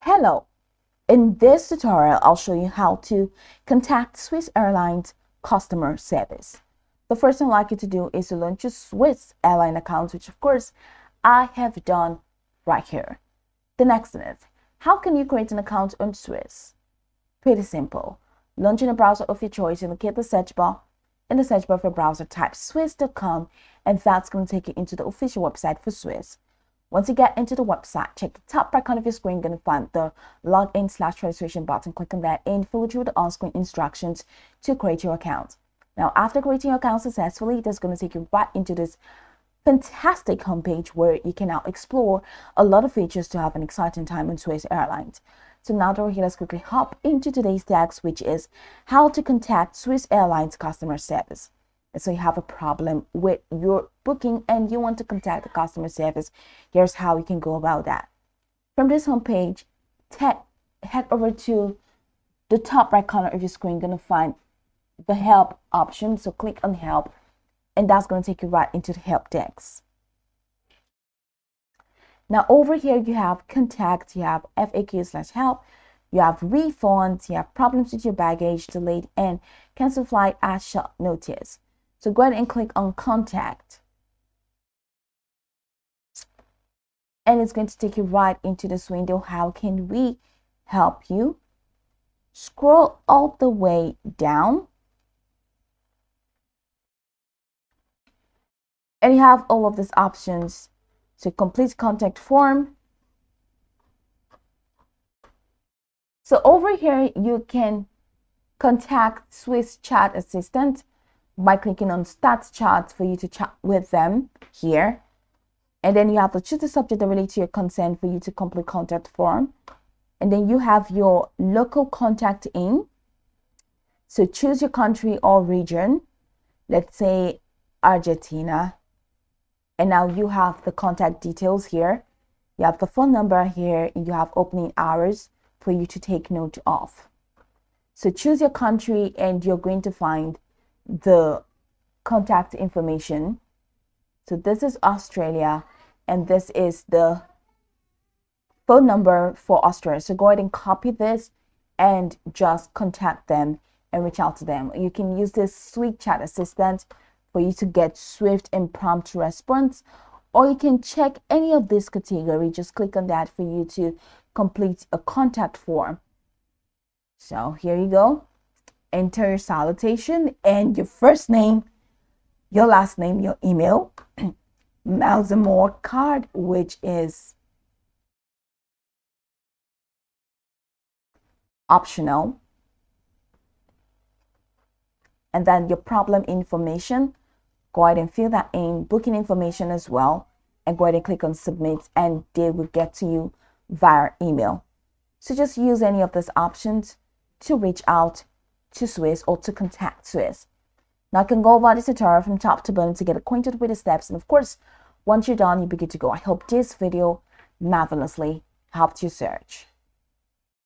Hello, in this tutorial, I'll show you how to contact Swiss Airlines customer service. The first thing I'd like you to do is to launch your Swiss airline account, which of course I have done right here. The next thing is, how can you create an account on Swiss? Pretty simple. Launch in a browser of your choice, indicate the search bar. In the search bar of your browser, type swiss.com, and that's going to take you into the official website for Swiss. Once you get into the website, check the top right corner of your screen. You're going to find the login/registration button. Click on that and follow through the on-screen instructions to create your account. Now, after creating your account successfully, that's going to take you right into this fantastic homepage where you can now explore a lot of features to have an exciting time on Swiss Airlines. So now that we're here, let's quickly hop into today's text, which is how to contact Swiss Airlines customer service. And so you have a problem with your booking and you want to contact the customer service. Here's how you can go about that. From this homepage, head over to the top right corner of your screen. You're going to find the help option. So click on help, and that's going to take you right into the help desk. Now over here you have contact, you have FAQ/help, you have refunds, you have problems with your baggage, delayed and cancel flight at short notice. So go ahead and click on contact, and it's going to take you right into this window. How can we help you? Scroll all the way down, and you have all of these options. So complete contact form. So over here you can contact Swiss chat assistant by clicking on Start Chat for you to chat with them here. And then you have to choose the subject that relates to your consent for you to complete contact form. And then you have your local contact in. So choose your country or region. Let's say Argentina. And now you have the contact details here. You have the phone number here, and you have opening hours for you to take note of. So choose your country and you're going to find the contact information. So this is Australia, and this is the phone number for Australia. So go ahead and copy this and just contact them and reach out to them. You can use this sweet chat assistant for you to get swift and prompt response, or you can check any of this category. Just click on that for you to complete a contact form. So here you go. Enter your salutation and your first name, your last name, your email, miles and more card, which is optional, and then your problem information. Go ahead and fill that in, booking information as well, and go ahead and click on submit, and they will get to you via email. So just use any of these options to reach out to Swiss or to contact Swiss. Now you can go over this tutorial from top to bottom to get acquainted with the steps, and of course once you're done, you'll be good to go. I hope this video marvelously helped you search.